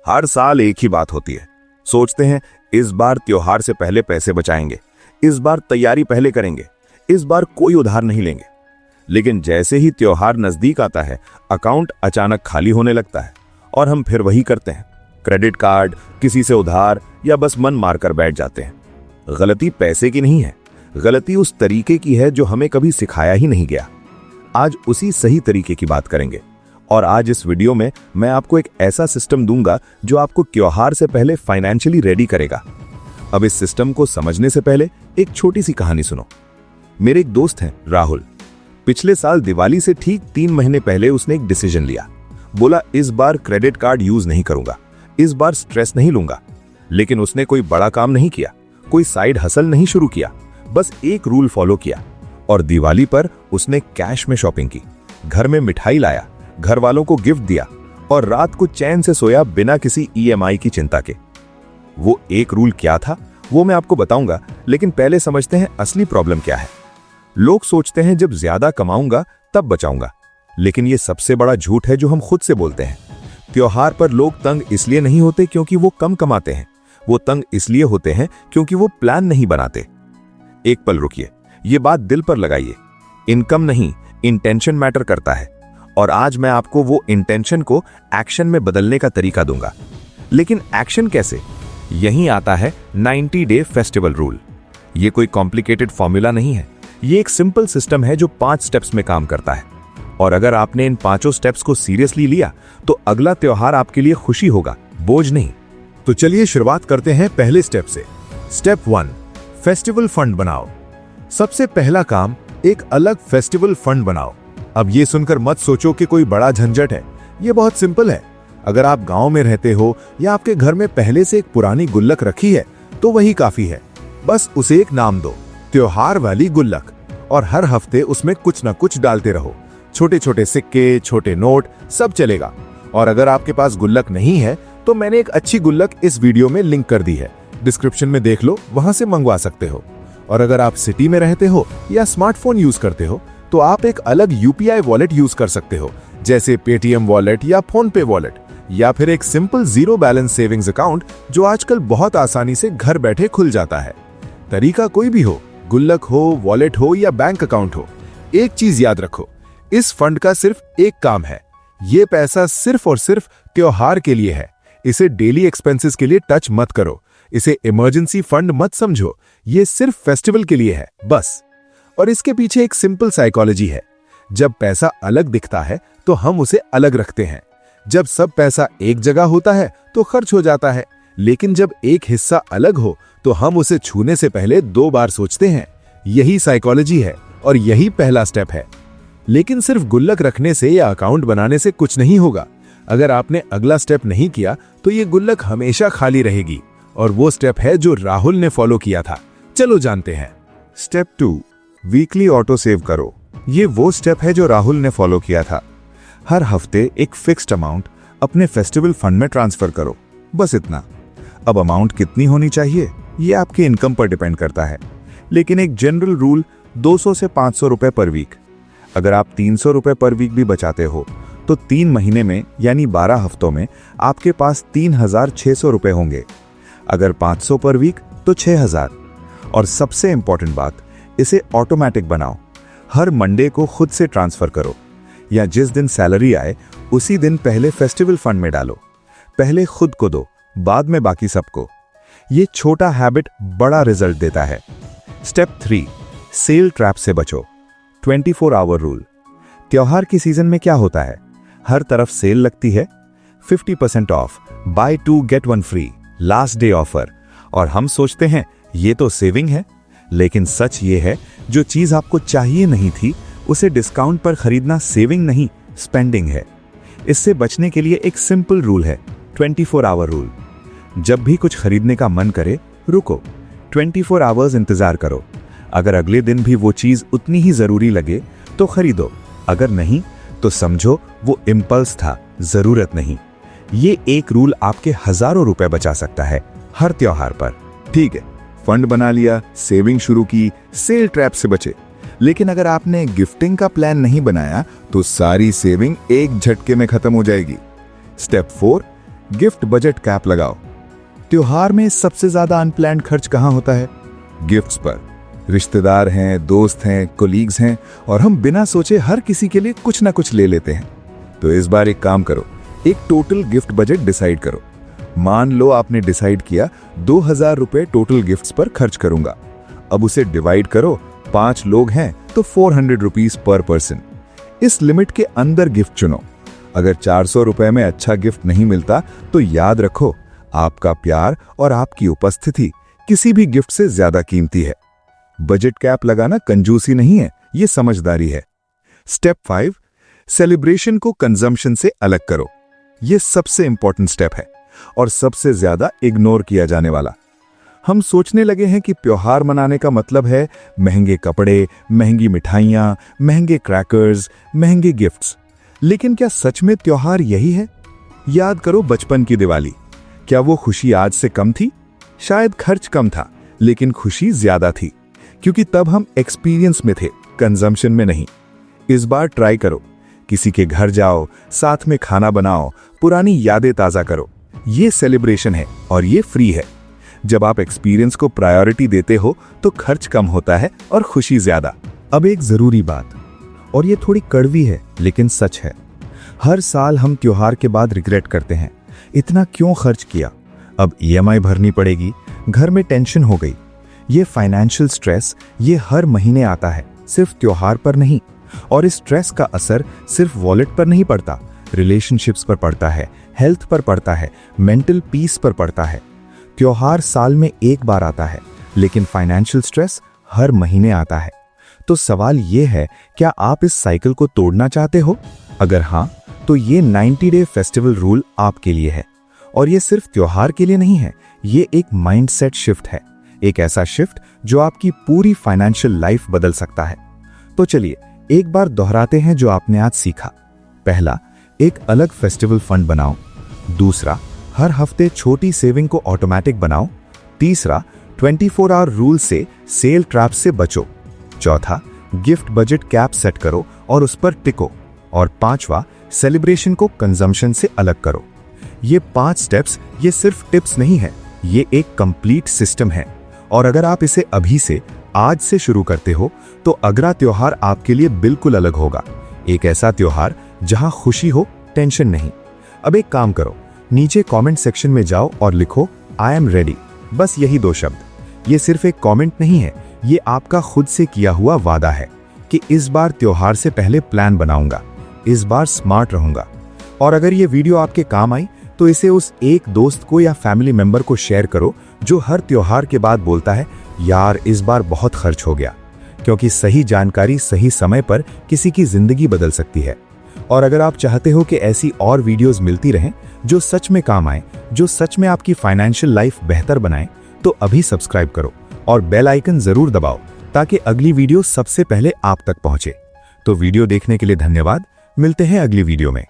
हर साल एक ही बात होती है। सोचते हैं इस बार त्योहार से पहले पैसे बचाएंगे, इस बार तैयारी पहले करेंगे, इस बार कोई उधार नहीं लेंगे। लेकिन जैसे ही त्योहार नजदीक आता है, अकाउंट अचानक खाली होने लगता है और हम फिर वही करते हैं, क्रेडिट कार्ड, किसी से उधार, या बस मन मारकर बैठ जाते हैं। गलती पैसे की नहीं है, गलती उस तरीके की है जो हमें कभी सिखाया ही नहीं गया। आज उसी सही तरीके की बात करेंगे और आज इस वीडियो में मैं आपको एक ऐसा सिस्टम दूंगा जो आपको त्योहार से पहले फाइनेंशियली रेडी करेगा। अब इस सिस्टम को समझने से पहले एक छोटी सी कहानी सुनो। मेरे एक दोस्त हैं राहुल। पिछले साल दिवाली से ठीक 3 महीने पहले उसने एक डिसीजन लिया। बोला इस बार क्रेडिट कार्ड यूज नहीं करूंगा, इस बार स्ट्रेस नहीं लूंगा। लेकिन उसने कोई बड़ा काम नहीं किया, कोई साइड हसल नहीं शुरू किया, बस एक रूल फॉलो किया। और दिवाली पर उसने कैश में शॉपिंग की, घर में मिठाई लाया, घर वालों को गिफ्ट दिया और रात को चैन से सोया बिना किसी ईएमआई की चिंता के। वो एक रूल क्या था वो मैं आपको बताऊंगा, लेकिन पहले समझते हैं असली प्रॉब्लम क्या है। लोग सोचते हैं जब ज्यादा कमाऊंगा तब बचाऊंगा, लेकिन ये सबसे बड़ा झूठ है जो हम खुद से बोलते हैं। त्योहार पर लोग तंग इसलिए नहीं होते क्योंकि वो कम कमाते हैं, वो तंग इसलिए होते हैं क्योंकि वो प्लान नहीं बनाते। एक पल रुकिए, ये बात दिल पर लगाइए। इनकम नहीं, इंटेंशन मैटर करता है। और आज मैं आपको वो इंटेंशन को एक्शन में बदलने का तरीका दूंगा। लेकिन एक्शन कैसे? यहीं आता है 90 डे फेस्टिवल रूल। ये कोई कॉम्प्लिकेटेड फॉर्मूला नहीं है, ये एक सिंपल सिस्टम है जो 5 स्टेप्स में काम करता है। और अगर आपने इन 5 स्टेप्स को सीरियसली लिया तो अगला त्योहार आपके लिए खुशी होगा, बोझ नहीं। तो चलिए शुरुआत करते हैं पहले स्टेप से। स्टेप 1, फेस्टिवल फंड बनाओ। सबसे पहला काम, एक अलग फेस्टिवल फंड बनाओ। अब ये सुनकर मत सोचो कि कोई बड़ा झंझट है, ये बहुत सिंपल है। अगर आप गांव में रहते हो या आपके घर में पहले से एक पुरानी गुल्लक रखी है तो वही काफी है। बस उसे एक नाम दो, त्योहार वाली गुल्लक, और हर हफ्ते उसमें कुछ ना कुछ डालते रहो। छोटे छोटे सिक्के, छोटे नोट, सब चलेगा। और अगर आपके पास गुल्लक नहीं है तो मैंने एक अच्छी गुल्लक इस वीडियो में लिंक कर दी है, डिस्क्रिप्शन में देख लो, वहां से मंगवा सकते हो। और अगर आप सिटी में रहते हो या स्मार्टफोन यूज करते हो तो आप एक अलग यूपीआई वॉलेट यूज कर सकते हो, जैसे पेटीएम वॉलेट या फोन पे वॉलेट, या फिर एक simple zero balance savings account जो आजकल बहुत आसानी से घर बैठे खुल जाता है। तरीका कोई भी हो, गुल्लक हो, वॉलेट हो या बैंक अकाउंट हो, एक चीज याद रखो, इस फंड का सिर्फ एक काम है। ये पैसा सिर्फ और सिर्फ त्योहार के लिए है। इसे डेली एक्सपेंसेस के लिए टच मत करो, इसे इमरजेंसी फंड मत समझो, ये सिर्फ फेस्टिवल के लिए है बस। और इसके पीछे एक सिंपल साइकोलॉजी है। जब पैसा अलग दिखता है तो हम उसे अलग रखते हैं। जब सब पैसा एक जगह होता है तो खर्च हो जाता है, लेकिन जब एक हिस्सा अलग हो तो हम उसे छूने से पहले 2 बार सोचते हैं। यही साइकोलॉजी है और यही पहला स्टेप है। लेकिन सिर्फ गुल्लक रखने से या अकाउंट बनाने से कुछ नहीं होगा। अगर आपने अगला स्टेप नहीं किया तो ये गुल्लक हमेशा खाली रहेगी। और वो स्टेप है जो राहुल ने फॉलो किया था। चलो जानते हैं। स्टेप 2, वीकली ऑटो सेव करो। ये वो स्टेप है जो राहुल ने फॉलो किया था। हर हफ्ते एक फिक्स्ड अमाउंट अपने फेस्टिवल फंड में ट्रांसफर करो, बस इतना। अब अमाउंट कितनी होनी चाहिए ये आपके इनकम पर डिपेंड करता है, लेकिन एक जनरल रूल 200 से 500 रुपए पर वीक। अगर आप 300 रुपए पर वीक भी बचाते हो तो 3 महीने में यानी 12 हफ्तों में आपके पास 3600 रुपए होंगे। अगर 500 पर वीक तो 6000। और सबसे इंपॉर्टेंट बात, इसे ऑटोमेटिक बनाओ। हर मंडे को खुद से ट्रांसफर करो, या जिस दिन सैलरी आए उसी दिन पहले फेस्टिवल फंड में डालो। पहले खुद को दो, बाद में बाकी सबको। ये छोटा हैबिट बड़ा रिजल्ट देता है। स्टेप 3, सेल ट्रैप से बचो। 24 आवर रूल। त्योहार की सीजन में क्या होता है? हर तरफ सेल लगती है, 50% off, buy 2 get 1 free, last day offer. और हम सोचते हैं ये तो सेविंग है, लेकिन सच ये है जो चीज आपको चाहिए नहीं थी उसे डिस्काउंट पर खरीदना सेविंग नहीं, स्पेंडिंग है। इससे बचने के लिए एक सिंपल रूल है, 24 आवर रूल। जब भी कुछ खरीदने का मन करे, रुको, 24 आवर्स इंतजार करो। अगर अगले दिन भी वो चीज उतनी ही जरूरी लगे तो खरीदो, अगर नहीं तो समझो वो इंपल्स था, जरूरत नहीं। ये एक रूल आपके हजारों रुपए बचा सकता है हर त्योहार पर। ठीक है, फंड बना लिया, सेविंग शुरू की, सेल ट्रैप से बचे। लेकिन अगर आपने गिफ्टिंग का प्लान नहीं बनाया तो सारी सेविंग एक झटके में खत्म हो जाएगी। स्टेप 4, गिफ्ट बजट कैप लगाओ। त्योहार में सबसे ज्यादा अनप्लान्ड खर्च कहाँ होता है? गिफ्ट्स पर। रिश्तेदार हैं, दोस्त हैं, कोलीग्स हैं और हम बिना सोचे हर किसी के लिए कुछ ना कुछ ले लेते हैं। तो इस बार एक काम करो, एक टोटल गिफ्ट बजट डिसाइड करो। मान लो आपने डिसाइड किया 2000 रुपए टोटल गिफ्ट्स पर खर्च करूंगा। अब उसे डिवाइड करो, 5 लोग हैं तो 400 रुपीज पर पर्सन। इस लिमिट के अंदर गिफ्ट चुनो। अगर 400 रुपए में अच्छा गिफ्ट नहीं मिलता तो याद रखो, आपका प्यार और आपकी उपस्थिति किसी भी गिफ्ट से ज्यादा कीमती है। बजट कैप लगाना कंजूसी नहीं है, ये समझदारी है। स्टेप 5, सेलिब्रेशन को कंजम्पशन से अलग करो। यह सबसे इंपॉर्टेंट स्टेप है और सबसे ज्यादा इग्नोर किया जाने वाला। हम सोचने लगे हैं कि त्योहार मनाने का मतलब है महंगे कपड़े, महंगी मिठाइयां, महंगे क्रैकर्स, महंगे गिफ्ट्स। लेकिन क्या सच में त्योहार यही है? याद करो बचपन की दिवाली। क्या वो खुशी आज से कम थी? शायद खर्च कम था, लेकिन खुशी ज्यादा थी, क्योंकि तब हम एक्सपीरियंस में थे, कंजम्पशन में नहीं। इस बार ट्राई करो, किसी के घर जाओ, साथ में खाना बनाओ, पुरानी यादें ताजा करो। ये सेलिब्रेशन है और ये फ्री है। जब आप एक्सपीरियंस को प्रायोरिटी देते हो तो खर्च कम होता है और खुशी ज्यादा। अब एक जरूरी बात, और ये थोड़ी कड़वी है लेकिन सच है। हर साल हम त्योहार के बाद रिग्रेट करते हैं, इतना क्यों खर्च किया? अब ईएमआई भरनी पड़ेगी, घर में टेंशन हो गई। ये फाइनेंशियल स्ट्रेस ये हर महीने आता है, सिर्फ त्योहार पर नहीं। और इस स्ट्रेस का असर सिर्फ वॉलेट पर नहीं पड़ता, रिलेशनशिप्स पर पड़ता है, हेल्थ पर पड़ता है, मेंटल पीस पर पड़ता है। त्योहार साल में एक बार आता है, लेकिन फाइनेंशियल स्ट्रेस हर महीने आता है। तो सवाल ये है, क्या आप इस साइकिल को तोड़ना चाहते हो? अगर हाँ, तो ये 90 डे फेस्टिवल रूल आपके लिए है। और ये सिर्फ त्योहार के लिए नहीं है, ये एक माइंडसेट शिफ्ट है, एक ऐसा शिफ्ट जो आपकी पूरी फाइनेंशियल लाइफ बदल सकता है। तो चलिए एक बार दोहराते हैं जो आपने आज सीखा। पहला, एक अलग फेस्टिवल फंड बनाओ। दूसरा, हर हफ्ते छोटी सेविंग को ऑटोमेटिक बनाओ। तीसरा, 24 आवर रूल से सेल ट्रैप से बचो। चौथा, गिफ्ट बजट कैप सेट करो और उस पर टिको। और पांचवा, सेलिब्रेशन को कंजम्पशन से अलग करो। ये 5 स्टेप्स ये सिर्फ टिप्स नहीं है, ये एक कंप्लीट सिस्टम है। और अगर आप इसे अभी से, आज से शुरू करते हो तो अगला त्योहार आपके लिए बिल्कुल अलग होगा। एक ऐसा त्योहार जहां खुशी हो, टेंशन नहीं। अब एक काम करो, नीचे कमेंट सेक्शन में जाओ और लिखो आई एम रेडी। बस यही 2 शब्द। ये सिर्फ एक कमेंट नहीं है, ये आपका खुद से किया हुआ वादा है कि इस बार त्योहार से पहले प्लान बनाऊंगा, इस बार स्मार्ट रहूंगा। और अगर ये वीडियो आपके काम आई तो इसे उस एक दोस्त को या फैमिली मेंबर को शेयर करो जो हर त्योहार के बाद बोलता है, यार इस बार बहुत खर्च हो गया। क्योंकि सही जानकारी सही समय पर किसी की जिंदगी बदल सकती है। और अगर आप चाहते हो कि ऐसी और वीडियोस मिलती रहें जो सच में काम आए, जो सच में आपकी फाइनेंशियल लाइफ बेहतर बनाए, तो अभी सब्सक्राइब करो और बेल आइकन जरूर दबाओ ताकि अगली वीडियो सबसे पहले आप तक पहुंचे। तो वीडियो देखने के लिए धन्यवाद। मिलते हैं अगली वीडियो में।